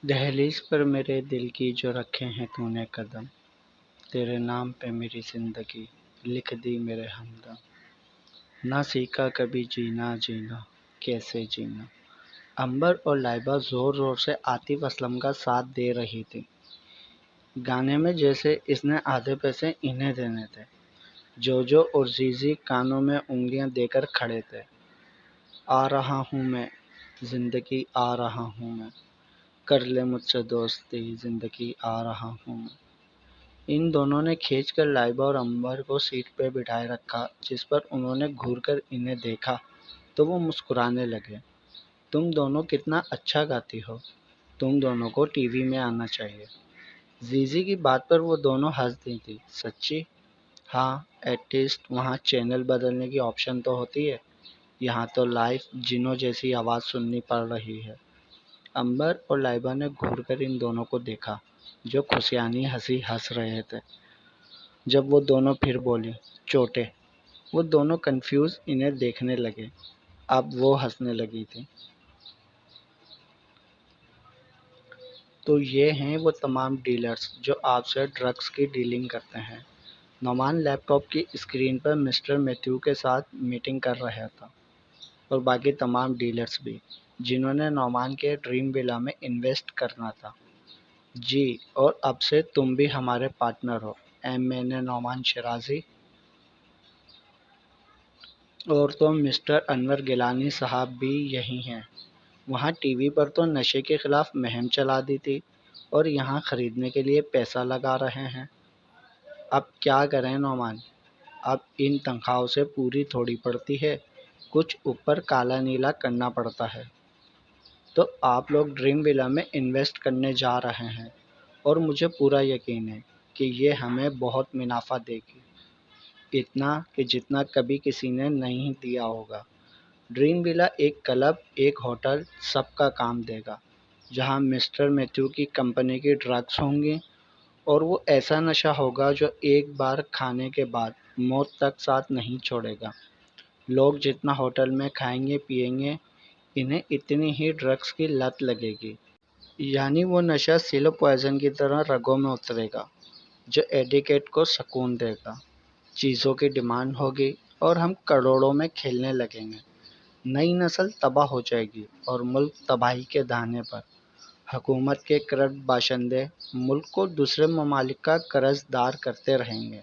دہلیز پر میرے دل کی جو رکھے ہیں تو نے قدم، تیرے نام پہ میری زندگی لکھ دی میرے ہمدم۔ نہ سیکھا کبھی جینا جینا کیسے جینا۔ عنبر اور لائبہ زور زور سے عاطف اسلم کا ساتھ دے رہی تھی گانے میں، جیسے اس نے آدھے پیسے انہیں دینے تھے۔ جوجو اور زیزی کانوں میں انگلیاں دے کر کھڑے تھے۔ آ رہا ہوں میں، زندگی آ رہا ہوں میں، کر لے مجھ سے دوستی زندگی آ رہا ہوں میں۔ ان دونوں نے کھینچ کر لائبہ اور عنبر کو سیٹ پہ بٹھائے رکھا، جس پر انہوں نے گھور کر انہیں دیکھا تو وہ مسکرانے لگے۔ تم دونوں کتنا اچھا گاتی ہو، تم دونوں کو ٹی وی میں آنا چاہیے۔ زیزی کی بات پر وہ دونوں ہنس دی تھی۔ سچی؟ ہاں، ایٹ لیسٹ وہاں چینل بدلنے کی آپشن تو ہوتی ہے، یہاں تو لائف جنوں جیسی آواز سننی پڑ رہی ہے۔ عنبر اور لائبہ نے گھور کر ان دونوں کو دیکھا جو خوشیانی ہنسی ہنس رہے تھے۔ جب وہ دونوں پھر بولی، چوٹے۔ وہ دونوں کنفیوز انہیں دیکھنے لگے۔ اب وہ ہنسنے لگی تھی۔ تو یہ ہیں وہ تمام ڈیلرز جو آپ سے ڈرگس کی ڈیلنگ کرتے ہیں۔ نعمان لیپ ٹاپ کی اسکرین پر مسٹر میتھیو کے ساتھ میٹنگ کر رہا تھا، اور باقی تمام ڈیلرز بھی، جنہوں نے نعمان کے ڈریم ولا میں انویسٹ کرنا تھا۔ جی، اور اب سے تم بھی ہمارے پارٹنر ہو، میں نے نعمان شیرازی۔ اور تو مسٹر انور گیلانی صاحب بھی یہی ہیں۔ وہاں ٹی وی پر تو نشے کے خلاف مہم چلا دی تھی، اور یہاں خریدنے کے لیے پیسہ لگا رہے ہیں۔ اب کیا کریں نعمان، اب ان تنخواہوں سے پوری تھوڑی پڑتی ہے، کچھ اوپر کالا نیلا کرنا پڑتا ہے۔ تو آپ لوگ ڈریم ولا میں انویسٹ کرنے جا رہے ہیں، اور مجھے پورا یقین ہے کہ یہ ہمیں بہت منافع دے گی، اتنا کہ جتنا کبھی کسی نے نہیں دیا ہوگا۔ ڈریم ولا ایک کلب، ایک ہوٹل، سب کا کام دے گا، جہاں مسٹر میتھیو کی کمپنی کی ڈرگس ہوں گی، اور وہ ایسا نشہ ہوگا جو ایک بار کھانے کے بعد موت تک ساتھ نہیں چھوڑے گا۔ لوگ جتنا ہوٹل میں کھائیں گے پیئیں گے، انہیں اتنی ہی ڈرگس کی لت لگے گی۔ یعنی وہ نشہ سلو پوائزن کی طرح رگوں میں اترے گا، جو ایڈیکٹ کو سکون دے گا۔ چیزوں کی ڈیمانڈ ہوگی، اور ہم کروڑوں میں کھیلنے لگیں گے۔ نئی نسل تباہ ہو جائے گی، اور ملک تباہی کے دہانے پر۔ حکومت کے کرپٹ باشندے ملک کو دوسرے ممالک کا قرض دار کرتے رہیں گے،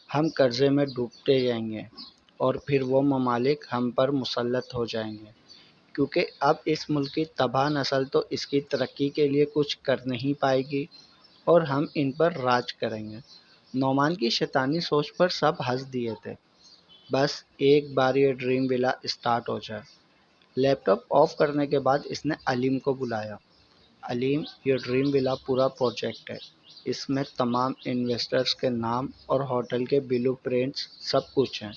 ہم قرضے میں ڈوبتے جائیں گے، اور پھر وہ ممالک ہم پر مسلط ہو جائیں گے، کیونکہ اب اس ملک کی تباہ نسل تو اس کی ترقی کے لیے کچھ کر نہیں پائے گی، اور ہم ان پر راج کریں گے۔ نعمان کی شیطانی سوچ پر سب ہنس دیے تھے۔ بس ایک بار یہ ڈریم ولا اسٹارٹ ہو جائے۔ لیپ ٹاپ آف کرنے کے بعد اس نے علیم کو بلایا۔ علیم، یہ ڈریم ولا پورا پروجیکٹ ہے، اس میں تمام انویسٹرز کے نام اور ہوٹل کے بلو پرنٹس سب کچھ ہیں،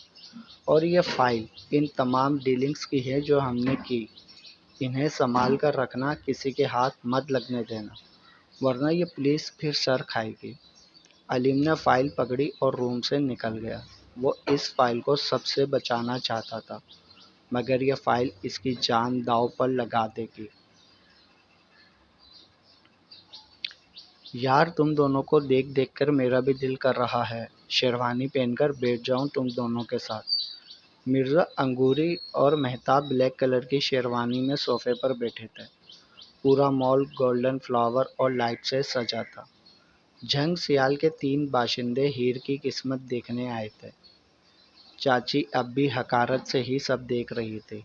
اور یہ فائل ان تمام ڈیلنگز کی ہے جو ہم نے کی۔ انہیں سنبھال کر رکھنا، کسی کے ہاتھ مت لگنے دینا، ورنہ یہ پولیس پھر سر کھائے گی۔ علیم نے فائل پکڑی اور روم سے نکل گیا۔ وہ اس فائل کو سب سے بچانا چاہتا تھا، مگر یہ فائل اس کی جان داؤ پر لگا دے گی۔ یار، تم دونوں کو دیکھ دیکھ کر میرا بھی دل کر رہا ہے شیروانی پہن کر بیٹھ جاؤں تم دونوں کے ساتھ۔ مرزا انگوری اور مہتاب بلیک کلر کی شیروانی میں صوفے پر بیٹھے تھے۔ پورا مال گولڈن فلاور اور لائٹ سے سجا تھا۔ جھنگ سیال کے 3 باشندے ہیر کی قسمت دیکھنے آئے تھے۔ چاچی اب بھی حقارت سے ہی سب دیکھ رہی تھی۔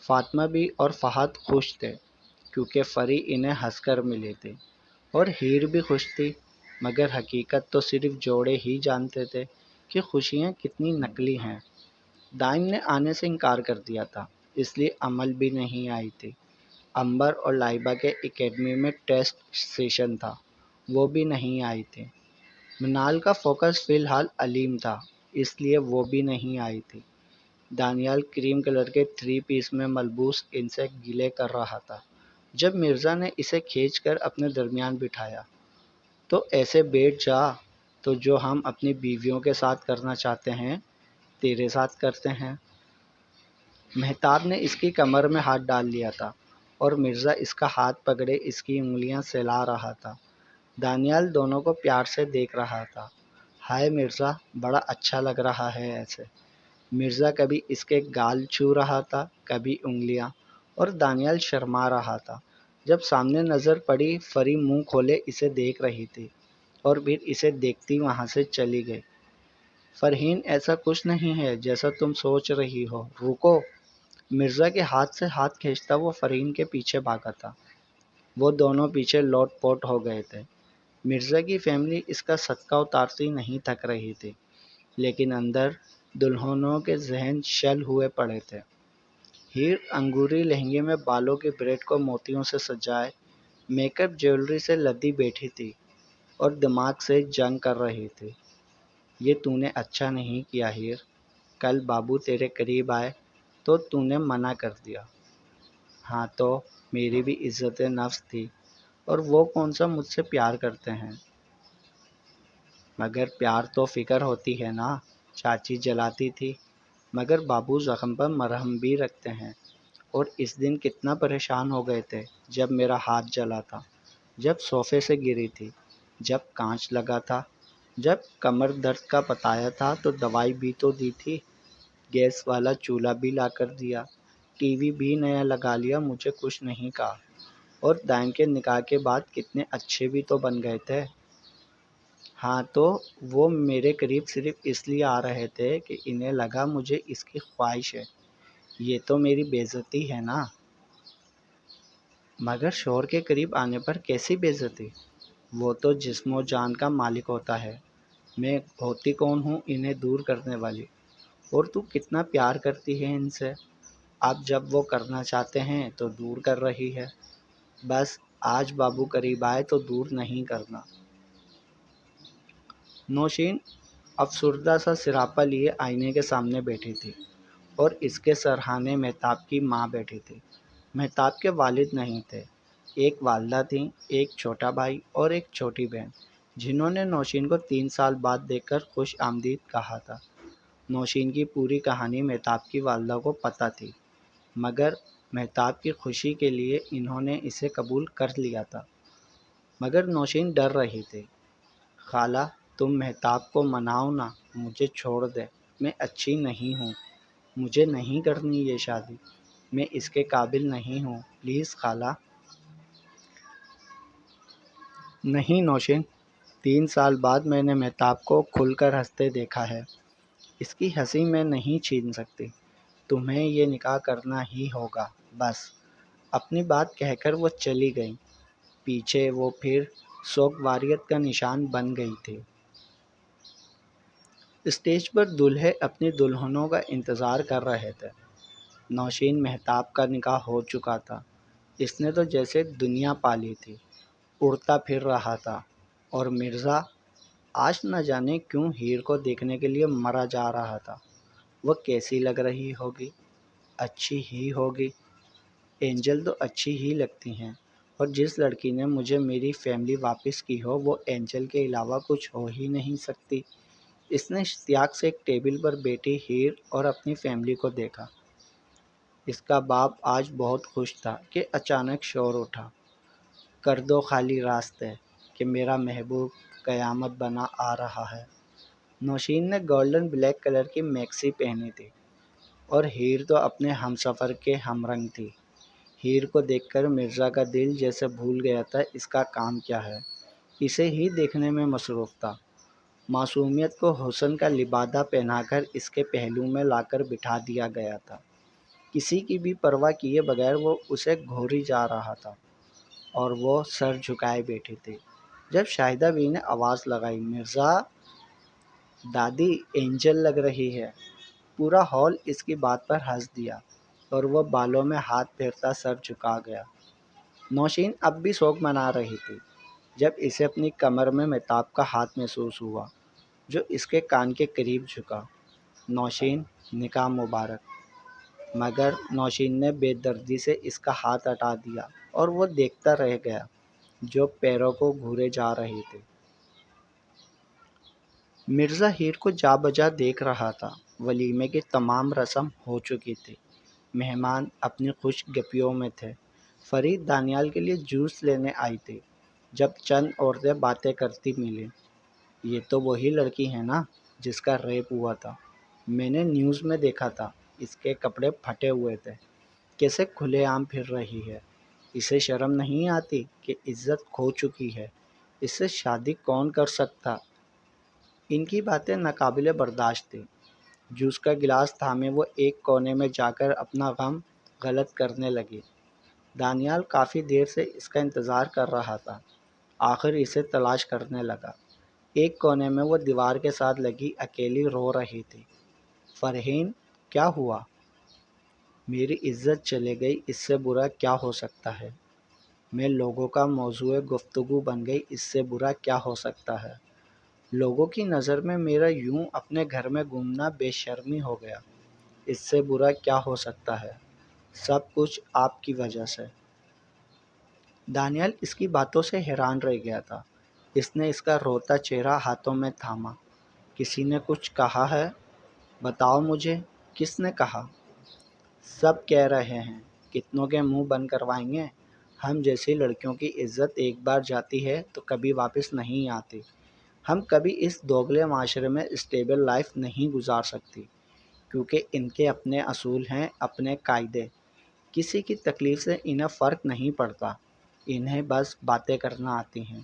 فاطمہ بھی اور فہد خوش تھے، کیونکہ فری انہیں ہنس کر ملی تھی، اور ہیر بھی خوش تھی، مگر حقیقت تو صرف جوڑے ہی جانتے تھے کہ خوشیاں کتنی نقلی ہیں۔ دائم نے آنے سے انکار کر دیا تھا، اس لیے عمل بھی نہیں آئی تھی۔ عنبر اور لائبہ کے اکیڈمی میں ٹیسٹ سیشن تھا، وہ بھی نہیں آئی تھی۔ منال کا فوکس فی الحال علیم تھا، اس لیے وہ بھی نہیں آئی تھی۔ دانیال کریم کلر کے 3 پیس میں ملبوس ان سے گلے کر رہا تھا۔ جب مرزا نے اسے کھینچ کر اپنے درمیان بٹھایا، تو ایسے بیٹھ جا، تو جو ہم اپنی بیویوں کے ساتھ کرنا چاہتے ہیں تیرے ساتھ کرتے ہیں۔ مہتاب نے اس کی کمر میں ہاتھ ڈال لیا تھا، اور مرزا اس کا ہاتھ پکڑے اس کی انگلیاں سلا رہا تھا۔ دانیال دونوں کو پیار سے دیکھ رہا تھا۔ ہائے مرزا، بڑا اچھا لگ رہا ہے ایسے۔ مرزا کبھی اس کے گال چھو رہا تھا، کبھی انگلیاں، اور دانیال شرما رہا تھا۔ جب سامنے نظر پڑی، فری منہ کھولے اسے دیکھ رہی تھی اور پھر اسے دیکھتی وہاں سے چلی گئی۔ فرحین، ایسا کچھ نہیں ہے جیسا تم سوچ رہی ہو، رکو۔ مرزا کے ہاتھ سے ہاتھ کھینچتا وہ فرحین کے پیچھے بھاگا تھا۔ وہ دونوں پیچھے لوٹ پوٹ ہو گئے تھے۔ مرزا کی فیملی اس کا صدقہ اتارتی نہیں تھک رہی تھی، لیکن اندر دلہنوں کے ذہن شل ہوئے پڑے تھے۔ ہیر انگوری لہنگے میں بالوں کے بریڈ کو موتیوں سے سجائے، میک اپ جیولری سے لدی بیٹھی تھی اور دماغ سے جنگ کر رہی تھی۔ یہ تو نے اچھا نہیں کیا ہیر، کل بابو تیرے قریب آئے تو تو نے منع کر دیا۔ ہاں تو میری بھی عزت نفس تھی، اور وہ کون سا مجھ سے پیار کرتے ہیں؟ مگر پیار تو فکر ہوتی ہے نا، چاچی جلاتی تھی۔ مگر بابو زخم پر مرہم بھی رکھتے ہیں، اور اس دن کتنا پریشان ہو گئے تھے جب میرا ہاتھ جلا تھا، جب صوفے سے گری تھی، جب کانچ لگا تھا، جب کمر درد کا بتایا تھا تو دوائی بھی تو دی تھی، گیس والا چولہا بھی لا کر دیا، ٹی وی بھی نیا لگا لیا، مجھے کچھ نہیں کہا، اور دائم کے نکاح کے بعد کتنے اچھے بھی تو بن گئے تھے۔ ہاں تو وہ میرے قریب صرف اس لیے آ رہے تھے کہ انہیں لگا مجھے اس کی خواہش ہے، یہ تو میری بے عزتی ہے نا۔ مگر شوہر کے قریب آنے پر کیسی بے عزتی؟ وہ تو جسم و جان کا مالک ہوتا ہے، میں ہوتی کون ہوں انہیں دور کرنے والی؟ اور تو کتنا پیار کرتی ہے ان سے، اب جب وہ کرنا چاہتے ہیں تو دور کر رہی ہے۔ بس آج بابو قریب آئے تو دور نہیں کرنا۔ نوشین افسردہ سا سراپا لیے آئینے کے سامنے بیٹھی تھی، اور اس کے سرہانے مہتاب کی ماں بیٹھی تھی۔ مہتاب کے والد نہیں تھے، ایک والدہ تھیں، ایک چھوٹا بھائی اور ایک چھوٹی بہن، جنہوں نے نوشین کو 3 سال بعد دیکھ کر خوش آمدید کہا تھا۔ نوشین کی پوری کہانی مہتاب کی والدہ کو پتہ تھی، مگر مہتاب کی خوشی کے لیے انہوں نے اسے قبول کر لیا تھا۔ مگر نوشین ڈر رہی تھی۔ خالہ، تم مہتاب کو مناؤ نا، مجھے چھوڑ دے، میں اچھی نہیں ہوں، مجھے نہیں کرنی یہ شادی، میں اس کے قابل نہیں ہوں، پلیز خالہ۔ نہیں نوشین، 3 سال بعد میں نے مہتاب کو کھل کر ہنستے دیکھا ہے، اس کی ہنسی میں نہیں چھین سکتی، تمہیں یہ نکاح کرنا ہی ہوگا بس۔ اپنی بات کہہ کر وہ چلی گئیں۔ پیچھے وہ پھر سوگواریت کا نشان بن گئی تھی۔ اسٹیج پر دولہے اپنی دلہنوں کا انتظار کر رہے تھے۔ نوشین مہتاب کا نکاح ہو چکا تھا، اس نے تو جیسے دنیا پالی تھی، اڑتا پھر رہا تھا، اور مرزا آج نہ جانے کیوں ہیر کو دیکھنے کے لیے مرا جا رہا تھا۔ وہ کیسی لگ رہی ہوگی؟ اچھی ہی ہوگی، اینجل تو اچھی ہی لگتی ہیں، اور جس لڑکی نے مجھے میری فیملی واپس کی ہو وہ اینجل کے علاوہ کچھ ہو ہی نہیں سکتی۔ اس نے اشتیاق سے ایک ٹیبل پر بیٹھی ہیر اور اپنی فیملی کو دیکھا۔ اس کا باپ آج بہت خوش تھا کہ اچانک شور اٹھا، کر دو خالی راستے کہ میرا محبوب قیامت بنا آ رہا ہے۔ نوشین نے گولڈن بلیک کلر کی میکسی پہنی تھی، اور ہیر تو اپنے ہم سفر کے ہم رنگ تھی۔ ہیر کو دیکھ کر مرزا کا دل جیسے بھول گیا تھا اس کا کام کیا ہے، اسے ہی دیکھنے میں مصروف تھا۔ معصومیت کو حسن کا لبادہ پہنا کر اس کے پہلو میں لا کر بٹھا دیا گیا تھا، کسی کی بھی پرواہ کیے بغیر وہ اسے گھوری جا رہا تھا، اور وہ سر جھکائے بیٹھی تھی۔ جب شاہدہ بی نے آواز لگائی، مرزا! دادی اینجل لگ رہی ہے، پورا ہال اس کی بات پر ہنس دیا، اور وہ بالوں میں ہاتھ پھیرتا سر جھکا گیا۔ نوشین اب بھی شوق منا رہی تھی جب اسے اپنی کمر میں مہتاب کا ہاتھ محسوس ہوا جو اس کے کان کے قریب جھکا۔ نوشین، نکاح مبارک! مگر نوشین نے بے دردی سے اس کا ہاتھ ہٹا دیا، اور وہ دیکھتا رہ گیا جو پیروں کو گھورے جا رہی تھی۔ مرزا ہیر کو جا بجا دیکھ رہا تھا۔ ولیمے کی تمام رسم ہو چکی تھی، مہمان اپنی خوش گپیوں میں تھے، فرید دانیال کے لیے جوس لینے آئی تھی جب چند عورتیں باتیں کرتی ملیں۔ یہ تو وہی لڑکی ہے نا جس کا ریپ ہوا تھا، میں نے نیوز میں دیکھا تھا، اس کے کپڑے پھٹے ہوئے تھے، کیسے کھلے عام پھر رہی ہے، اسے شرم نہیں آتی کہ عزت کھو چکی ہے، اس سے شادی کون کر سکتا؟ ان کی باتیں ناقابل برداشت تھیں۔ جوس کا گلاس تھامے وہ ایک کونے میں جا کر اپنا غم غلط کرنے لگی۔ دانیال کافی دیر سے اس کا انتظار کر رہا تھا، آخر اسے تلاش کرنے لگا۔ ایک کونے میں وہ دیوار کے ساتھ لگی اکیلی رو رہی تھی۔ فرحین، کیا ہوا؟ میری عزت چلے گئی، اس سے برا کیا ہو سکتا ہے؟ میں لوگوں کا موضوع گفتگو بن گئی، اس سے برا کیا ہو سکتا ہے؟ لوگوں کی نظر میں میرا یوں اپنے گھر میں گھومنا بے شرمی ہو گیا، اس سے برا کیا ہو سکتا ہے؟ سب کچھ آپ کی وجہ سے۔ دانیال اس کی باتوں سے حیران رہ گیا تھا۔ اس نے اس کا روتا چہرہ ہاتھوں میں تھاما۔ کسی نے کچھ کہا ہے؟ بتاؤ مجھے، کس نے کہا؟ سب کہہ رہے ہیں، کتنوں کے منہ بند کروائیں گے؟ ہم جیسی لڑکیوں کی عزت ایک بار جاتی ہے تو کبھی واپس نہیں آتی۔ ہم کبھی اس دوگلے معاشرے میں اسٹیبل لائف نہیں گزار سکتی، کیونکہ ان کے اپنے اصول ہیں، اپنے قاعدے۔ کسی کی تکلیف سے انہیں فرق نہیں پڑتا، انہیں بس باتیں کرنا آتی ہیں۔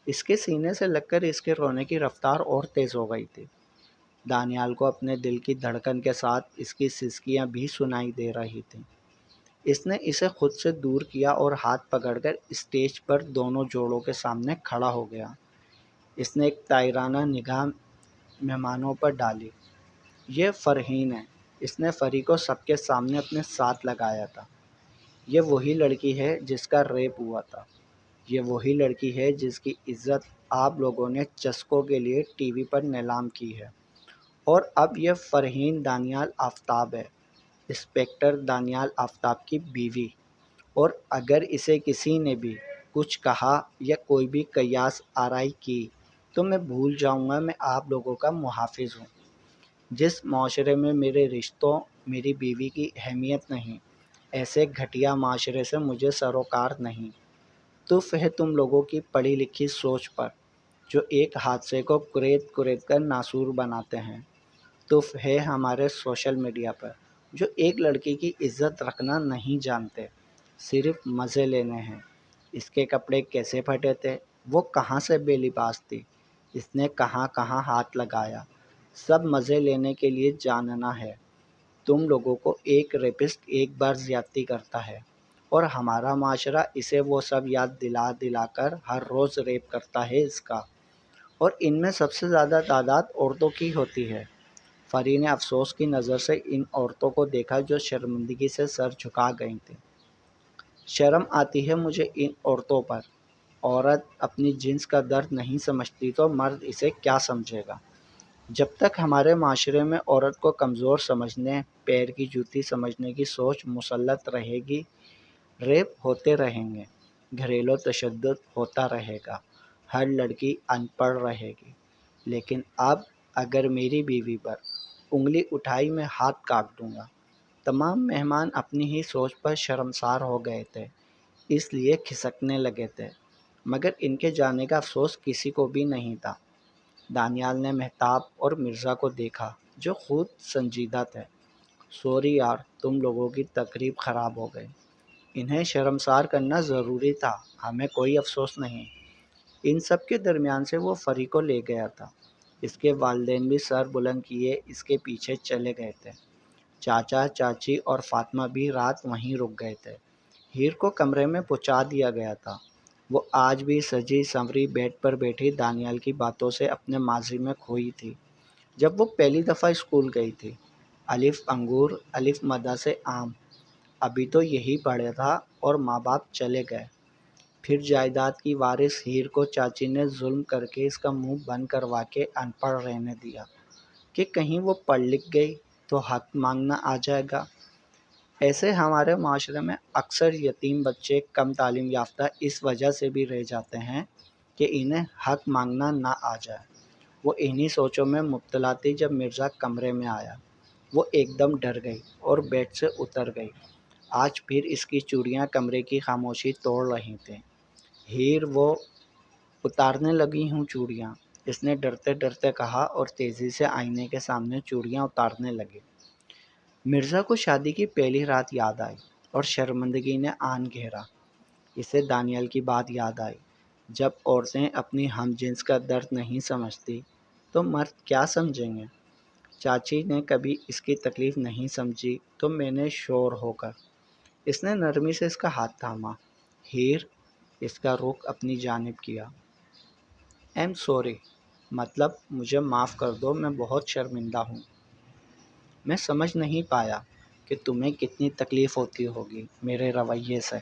اس کے سینے سے لگ کر اس کے رونے کی رفتار اور تیز ہو گئی تھی۔ دانیال کو اپنے دل کی دھڑکن کے ساتھ اس کی سسکیاں بھی سنائی دے رہی تھیں۔ اس نے اسے خود سے دور کیا اور ہاتھ پکڑ کر اسٹیج پر دونوں جوڑوں کے سامنے کھڑا ہو گیا۔ اس نے ایک تائرانہ نگاہ مہمانوں پر ڈالی۔ یہ فرحین ہے، اس نے فری کو سب کے سامنے اپنے ساتھ لگایا تھا۔ یہ وہی لڑکی ہے جس کا ریپ ہوا تھا، یہ وہی لڑکی ہے جس کی عزت آپ لوگوں نے چسکوں کے لیے ٹی وی پر نیلام کی ہے۔ اور اب یہ فرحین دانیال آفتاب ہے، انسپکٹر دانیال آفتاب کی بیوی۔ اور اگر اسے کسی نے بھی کچھ کہا یا کوئی بھی قیاس آرائی کی تو میں بھول جاؤں گا میں آپ لوگوں کا محافظ ہوں۔ جس معاشرے میں میرے رشتوں، میری بیوی کی اہمیت نہیں، ایسے گھٹیا معاشرے سے مجھے سروکار نہیں۔ تف ہے تم لوگوں کی پڑھی لکھی سوچ پر، جو ایک حادثے کو کرید کر ناسور بناتے ہیں۔ تف ہے ہمارے سوشل میڈیا پر، جو ایک لڑکی کی عزت رکھنا نہیں جانتے، صرف مزے لینے ہیں۔ اس کے کپڑے کیسے پھٹے تھے، وہ کہاں سے بے لباس تھی، اس نے کہاں کہاں ہاتھ لگایا، سب مزے لینے کے لیے جاننا ہے۔ تم لوگوں کو ایک ریپسٹ ایک بار زیادتی کرتا ہے اور ہمارا معاشرہ اسے وہ سب یاد دلا دلا کر ہر روز ریپ کرتا ہے اس کا، اور ان میں سب سے زیادہ تعداد عورتوں کی ہوتی ہے۔ فری نے افسوس کی نظر سے ان عورتوں کو دیکھا جو شرمندگی سے سر جھکا گئی تھیں۔ شرم آتی ہے مجھے ان عورتوں پر۔ عورت اپنی جنس کا درد نہیں سمجھتی تو مرد اسے کیا سمجھے گا؟ جب تک ہمارے معاشرے میں عورت کو کمزور سمجھنے، پیر کی جوتی سمجھنے کی سوچ مسلط رہے گی، ریپ ہوتے رہیں گے، گھریلو تشدد ہوتا رہے گا، ہر لڑکی ان پڑھ رہے گی۔ لیکن اب اگر میری بیوی پر انگلی اٹھائی میں ہاتھ کاٹ دوں گا۔ تمام مہمان اپنی ہی سوچ پر شرمسار ہو گئے تھے، اس لیے کھسکنے لگے تھے، مگر ان کے جانے کا افسوس کسی کو بھی نہیں تھا۔ دانیال نے مہتاب اور مرزا کو دیکھا جو خود سنجیدہ تھے۔ سوری یار، تم لوگوں کی تقریب خراب ہو گئی۔ انہیں شرمسار کرنا ضروری تھا، ہمیں کوئی افسوس نہیں۔ ان سب کے درمیان سے وہ فری کو لے گیا تھا۔ اس کے والدین بھی سر بلند کیے اس کے پیچھے چلے گئے تھے۔ چاچا، چاچی اور فاطمہ بھی رات وہیں رک گئے تھے۔ ہیر کو کمرے میں پہنچا دیا گیا تھا۔ وہ آج بھی سجی سنوری بیڈ پر بیٹھی دانیال کی باتوں سے اپنے ماضی میں کھوئی تھی، جب وہ پہلی دفعہ اسکول گئی تھی۔ الف انگور، الف مدہ سے آم، ابھی تو یہی پڑھا تھا اور ماں باپ چلے گئے۔ پھر جائیداد کی وارث ہیر کو چاچی نے ظلم کر کے اس کا منہ بند کروا کے ان پڑھ رہنے دیا کہ کہیں وہ پڑھ لکھ گئی تو حق مانگنا آ جائے گا۔ ایسے ہمارے معاشرے میں اکثر یتیم بچے کم تعلیم یافتہ اس وجہ سے بھی رہ جاتے ہیں کہ انہیں حق مانگنا نہ آ جائے۔ وہ انہی سوچوں میں مبتلا تھی جب مرزا کمرے میں آیا۔ وہ ایک دم ڈر گئی اور بیڈ سے اتر گئی۔ آج پھر اس کی چوڑیاں کمرے کی خاموشی توڑ رہی تھیں۔ ہیر، وہ اتارنے لگی ہوں چوڑیاں، اس نے ڈرتے ڈرتے کہا اور تیزی سے آئینے کے سامنے چوڑیاں اتارنے لگے۔ مرزا کو شادی کی پہلی رات یاد آئی اور شرمندگی نے آن گھیرا۔ اسے دانیال کی بات یاد آئی، جب عورتیں اپنی ہم جنس کا درد نہیں سمجھتی تو مرد کیا سمجھیں گے؟ چاچی نے کبھی اس کی تکلیف نہیں سمجھی تو میں نے شور ہو کر۔ اس نے نرمی سے اس کا ہاتھ تھاما۔ ہیر، اس کا رخ اپنی جانب کیا۔ ایم سوری، مطلب مجھے معاف کر دو، میں بہت شرمندہ ہوں۔ میں سمجھ نہیں پایا کہ تمہیں کتنی تکلیف ہوتی ہوگی میرے رویے سے۔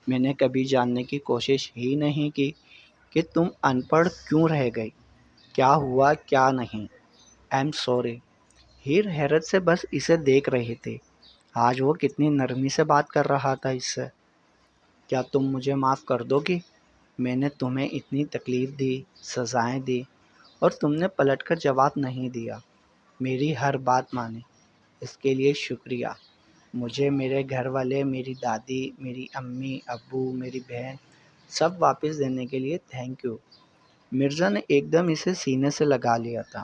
میں نے کبھی جاننے کی کوشش ہی نہیں کی کہ تم ان پڑھ کیوں رہ گئی، کیا ہوا کیا نہیں۔ M sorry. ہیر حیرت سے بس اسے دیکھ رہی تھی۔ آج وہ کتنی نرمی سے بات کر رہا تھا اس سے۔ کیا تم مجھے معاف کر دو گی؟ میں نے تمہیں اتنی تکلیف دی، سزائیں دی، اور تم نے پلٹ کر جواب نہیں دیا، میری ہر بات مانی۔ اس کے لیے شکریہ۔ مجھے میرے گھر والے، میری دادی، میری امی ابو، میری بہن، سب واپس دینے کے لیے تھینک یو۔ مرزا نے ایک دم اسے سینے سے لگا لیا تھا۔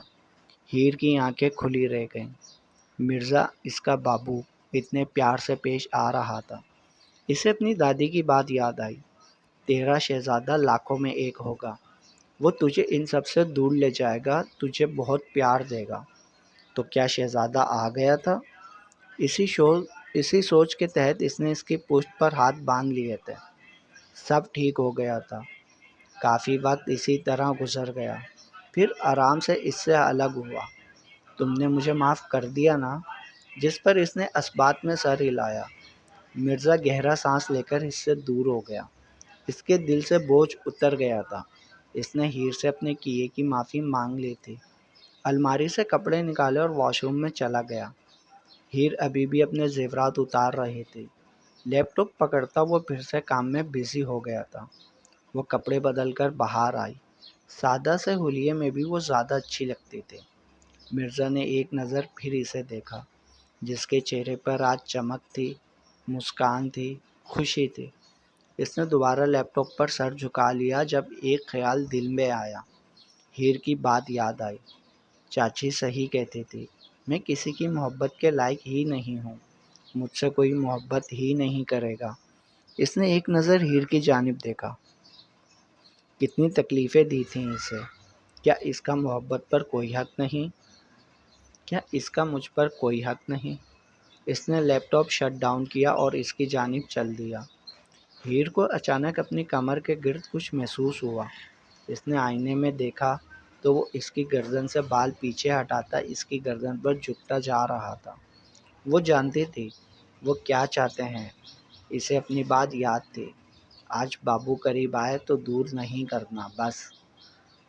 ہیر کی آنکھیں کھلی رہ گئیں۔ مرزا، اس کا بابو، اتنے پیار سے پیش آ رہا تھا۔ اسے اپنی دادی کی بات یاد آئی، تیرا شہزادہ لاکھوں میں ایک ہوگا، وہ تجھے ان سب سے دور لے جائے گا، تجھے بہت پیار دے گا۔ تو کیا شہزادہ آ گیا تھا؟ اسی سوچ کے تحت اس نے اس کی پشت پر ہاتھ باندھ لیے تھے۔ سب ٹھیک ہو گیا تھا۔ کافی وقت اسی طرح گزر گیا، پھر آرام سے اس سے الگ ہوا۔ تم نے مجھے معاف کر دیا نا؟ جس پر اس نے اثبات میں سر ہلایا۔ مرزا گہرا سانس لے کر اس سے دور ہو گیا۔ اس کے دل سے بوجھ اتر گیا تھا۔ اس نے ہیر سے اپنے کیے کی معافی مانگ لی تھی۔ الماری سے کپڑے نکالے اور واش روم میں چلا گیا۔ ہیر ابھی بھی اپنے زیورات اتار رہی تھی۔ لیپ ٹاپ پکڑتا وہ پھر سے کام میں بزی ہو گیا تھا۔ وہ کپڑے بدل کر باہر آئی۔ سادہ سے حلیے میں بھی وہ زیادہ اچھی لگتی تھی۔ مرزا نے ایک نظر پھر اسے دیکھا، جس کے چہرے پر آج چمک تھی، مسکان تھی، خوشی تھی۔ اس نے دوبارہ لیپ ٹاپ پر سر جھکا لیا جب ایک خیال دل میں آیا۔ ہیر کی بات یاد آئی۔ چاچی صحیح کہتی تھی، میں کسی کی محبت کے لائق ہی نہیں ہوں، مجھ سے کوئی محبت ہی نہیں کرے گا۔ اس نے ایک نظر ہیر کی جانب دیکھا۔ کتنی تکلیفیں دی تھیں اسے، کیا اس کا محبت پر کوئی حق نہیں؟ کیا اس کا مجھ پر کوئی حق نہیں؟ اس نے لیپ ٹاپ شٹ ڈاؤن کیا اور اس کی جانب چل دیا۔ ہیر کو اچانک اپنی کمر کے گرد کچھ محسوس ہوا۔ اس نے آئینے میں دیکھا تو وہ اس کی گردن سے بال پیچھے ہٹاتا اس کی گردن پر جھکتا جا رہا تھا۔ وہ جانتی تھی وہ کیا چاہتے ہیں، اسے اپنی بات یاد تھی، آج بابو قریب آئے تو دور نہیں کرنا بس۔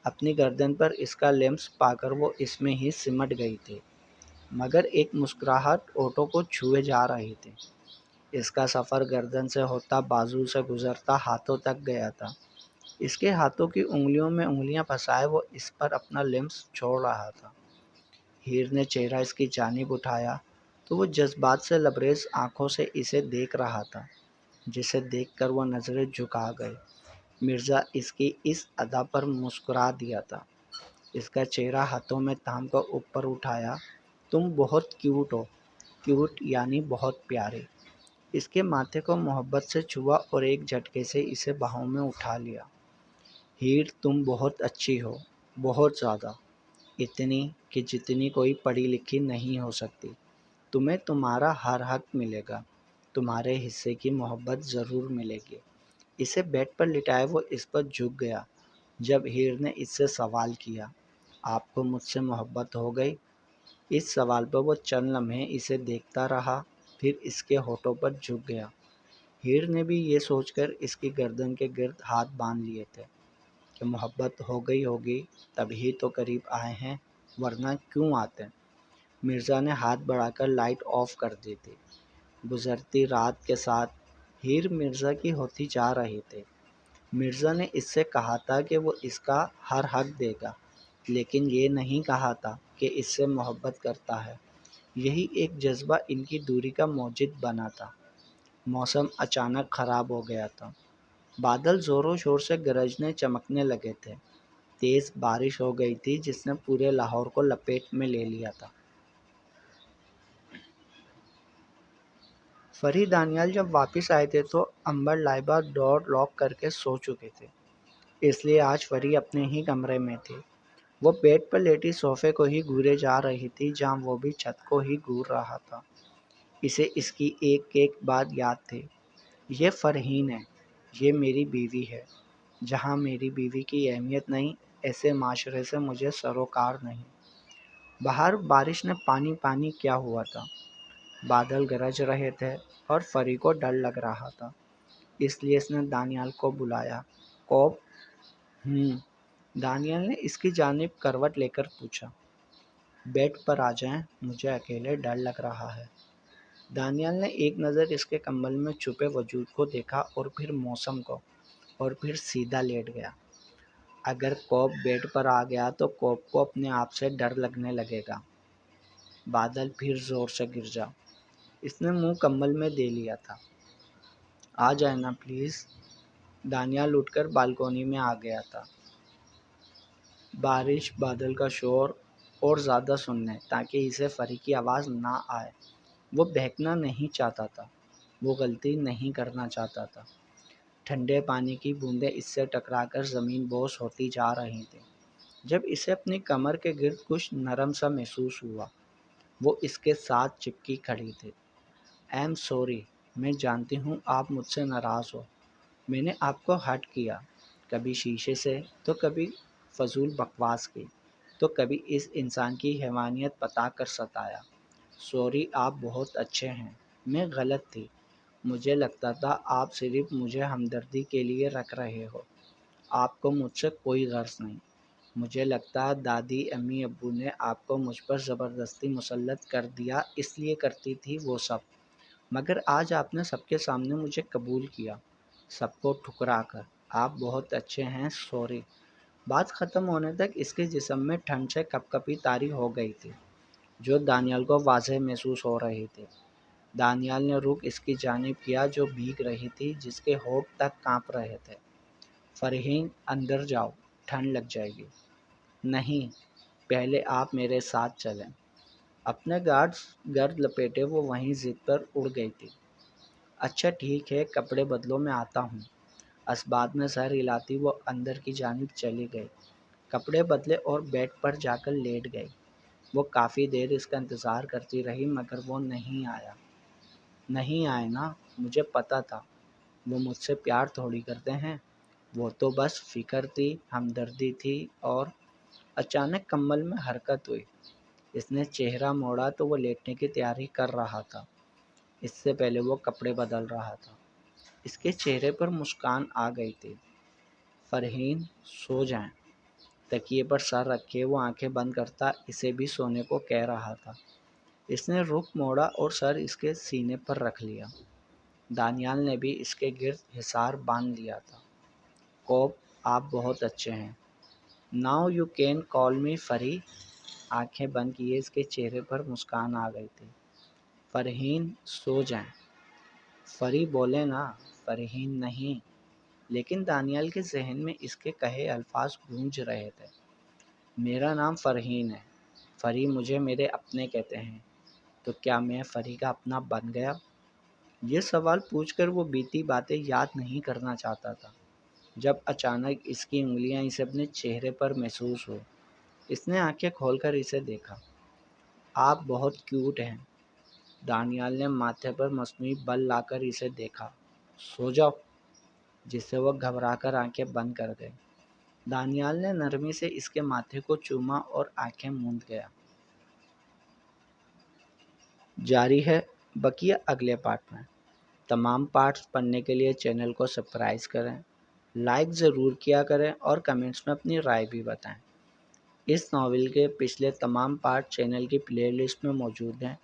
اپنی گردن پر اس کا لمس پا کر وہ اس میں ہی سمٹ گئی تھی، مگر ایک مسکراہٹ ہونٹوں کو چھوئے جا رہی تھی۔ اس کا سفر گردن سے ہوتا بازو سے گزرتا ہاتھوں تک گیا تھا۔ اس کے ہاتھوں کی انگلیوں میں انگلیاں پھنسائے وہ اس پر اپنا لمس چھوڑ رہا تھا۔ ہیر نے چہرہ اس کی جانب اٹھایا تو وہ جذبات سے لبریز آنکھوں سے اسے دیکھ رہا تھا، جسے دیکھ کر وہ نظریں جھکا گئے۔ مرزا اس کی اس ادا پر مسکرا دیا تھا۔ اس کا چہرہ ہاتھوں میں تھام کر اوپر اٹھایا، تم بہت کیوٹ ہو، کیوٹ یعنی بہت پیارے۔ اس کے ماتھے کو محبت سے چھوا اور ایک جھٹکے سے اسے باہوں میں اٹھا لیا۔ ہیر، تم بہت اچھی ہو، بہت زیادہ، اتنی کہ جتنی کوئی پڑھی لکھی نہیں ہو سکتی۔ تمہیں تمہارا ہر حق ملے گا، تمہارے حصے کی محبت ضرور ملے گی۔ اسے بیڈ پر لٹائے وہ اس پر جھک گیا جب ہیر نے اس سے سوال کیا، آپ کو مجھ سے محبت ہو گئی؟ اس سوال پر وہ چند لمحے اسے دیکھتا رہا، پھر اس کے ہونٹوں پر جھک گیا۔ ہیر نے بھی یہ سوچ کر اس کی گردن کے گرد ہاتھ باندھ لیے تھے کہ محبت ہو گئی ہوگی تبھی تو قریب آئے ہیں، ورنہ کیوں آتے؟ مرزا نے ہاتھ بڑھا کر لائٹ آف کر دی تھی۔ گزرتی رات کے ساتھ ہیر مرزا کی ہوتی جا رہی تھی۔ مرزا نے اس سے کہا تھا کہ وہ اس کا ہر حق دے گا، لیکن یہ نہیں کہا تھا کہ اس سے محبت کرتا ہے۔ یہی ایک جذبہ ان کی دوری کا موجب بنا تھا۔ موسم اچانک خراب ہو گیا تھا۔ بادل زوروں شور سے گرجنے چمکنے لگے تھے۔ تیز بارش ہو گئی تھی جس نے پورے لاہور کو لپیٹ میں لے لیا تھا۔ فری دانیال جب واپس آئے تھے تو امبر لائبہ ڈور لاک کر کے سو چکے تھے، اس لیے آج فری اپنے ہی کمرے میں تھی۔ وہ بیڈ پر لیٹی صوفے کو ہی گھورے جا رہی تھی جہاں وہ بھی چھت کو ہی گھور رہا تھا۔ اسے اس کی ایک ایک بات یاد تھی۔ یہ فرحین ہے، یہ میری بیوی ہے۔ جہاں میری بیوی کی اہمیت نہیں، ایسے معاشرے سے مجھے سروکار نہیں۔ باہر بارش نے پانی پانی کیا ہوا تھا، بادل گرج رہے تھے اور فری کو ڈر لگ رہا تھا، اس لیے اس نے دانیال کو بلایا۔ کوب دانیال نے اس کی جانب کروٹ لے کر پوچھا۔ بیڈ پر آ جائیں، مجھے اکیلے ڈر لگ رہا ہے۔ دانیال نے ایک نظر اس کے کمبل میں چھپے وجود کو دیکھا اور پھر موسم کو، اور پھر سیدھا لیٹ گیا۔ اگر کوب بیڈ پر آ گیا تو کوب کو اپنے آپ سے ڈر لگنے لگے گا۔ بادل پھر زور سے گرجا۔ اس نے منہ کمبل میں دے لیا تھا۔ آ جائے نا پلیز۔ دانیال اٹھ کر بالکونی میں آ گیا تھا، بارش بادل کا شور اور زیادہ سننے تاکہ اسے فری کی آواز نہ آئے۔ وہ بہکنا نہیں چاہتا تھا، وہ غلطی نہیں کرنا چاہتا تھا۔ ٹھنڈے پانی کی بوندیں اس سے ٹکرا کر زمین بوس ہوتی جا رہی تھیں۔ جب اسے اپنی کمر کے گرد کچھ نرم سا محسوس ہوا، وہ اس کے ساتھ چپکی کھڑی تھی۔ آئی ایم سوری، میں جانتی ہوں آپ مجھ سے ناراض ہو۔ میں نے آپ کو ہرٹ کیا، کبھی شیشے سے تو کبھی فضول بکواس کی، تو کبھی اس انسان کی حیوانیت بتا کر ستایا۔ سوری، آپ بہت اچھے ہیں، میں غلط تھی۔ مجھے لگتا تھا آپ صرف مجھے ہمدردی کے لیے رکھ رہے ہو، آپ کو مجھ سے کوئی غرض نہیں۔ مجھے لگتا دادی امی ابو نے آپ کو مجھ پر زبردستی مسلط کر دیا، اس لیے کرتی تھی وہ سب، مگر آج آپ نے سب کے سامنے مجھے قبول کیا، سب کو ٹھکرا کر۔ آپ بہت اچھے ہیں، سوری۔ بات ختم ہونے تک اس کے جسم میں ٹھنڈ سے کپ کپی طاری ہو گئی تھی، جو دانیال کو واضح محسوس ہو رہی تھی۔ دانیال نے رخ اس کی جانب کیا جو بھیگ رہی تھی، جس کے ہونٹ تک کانپ رہے تھے۔ فرحین، اندر جاؤ، ٹھنڈ لگ جائے گی۔ نہیں، پہلے آپ میرے ساتھ چلیں۔ اپنے گرد لپیٹے وہ وہیں ضد پر اڑ گئی تھی۔ اچھا ٹھیک ہے، کپڑے بدلو، میں آتا ہوں۔ اسباب میں سر ہلاتی وہ اندر کی جانب چلی گئی۔ کپڑے بدلے اور بیڈ پر جا کر لیٹ گئی۔ وہ کافی دیر اس کا انتظار کرتی رہی مگر وہ نہیں آیا۔ نہیں آئے نا، مجھے پتا تھا۔ وہ مجھ سے پیار تھوڑی کرتے ہیں، وہ تو بس فکر تھی، ہمدردی تھی۔ اور اچانک کمبل میں حرکت ہوئی۔ اس نے چہرہ موڑا تو وہ لیٹنے کی تیاری کر رہا تھا، اس سے پہلے وہ کپڑے بدل رہا تھا۔ اس کے چہرے پر مسکان آ گئی تھی۔ فرحین، سو جائیں۔ تکیے پر سر رکھے وہ آنکھیں بند کرتا اسے بھی سونے کو کہہ رہا تھا۔ اس نے رخ موڑا اور سر اس کے سینے پر رکھ لیا۔ دانیال نے بھی اس کے گرد حصار باندھ لیا تھا۔ کوب، آپ بہت اچھے ہیں۔ Now you can call me free. آنکھیں بند کیے اس کے چہرے پر مسکان آ گئی تھی۔ فرحین، سو جائیں۔ فری بولے نا۔ فرحین، نہیں۔ لیکن دانیال کے ذہن میں اس کے کہے الفاظ گونج رہے تھے۔ میرا نام فرحین ہے، فری مجھے میرے اپنے کہتے ہیں، تو کیا میں فری کا اپنا بن گیا؟ یہ سوال پوچھ کر وہ بیتی باتیں یاد نہیں کرنا چاہتا تھا، جب اچانک اس کی انگلیاں اسے اپنے چہرے پر محسوس ہوئی۔ اس نے آنکھیں کھول کر اسے دیکھا۔ آپ بہت کیوٹ ہیں۔ دانیال نے ماتھے پر مصنوعی بل لا کر اسے دیکھا۔ سو جاؤ، جس سے وہ گھبرا کر آنکھیں بند کر گئی۔ دانیال نے نرمی سے اس کے ماتھے کو چوما اور آنکھیں موند گیا۔ جاری ہے بقیہ اگلے پارٹ میں۔ تمام پارٹس پڑھنے کے لیے چینل کو سبسکرائب کریں، لائک ضرور کیا کریں اور کمنٹس میں اپنی رائے بھی بتائیں۔ اس ناول کے پچھلے تمام پارٹ چینل کی پلے لسٹ میں موجود ہیں،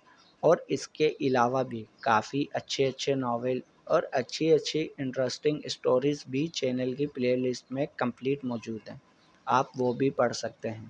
اور اس کے علاوہ بھی کافی اچھے ناول اور اچھی انٹرسٹنگ اسٹوریز بھی چینل کی پلے لسٹ میں کمپلیٹ موجود ہیں، آپ وہ بھی پڑھ سکتے ہیں۔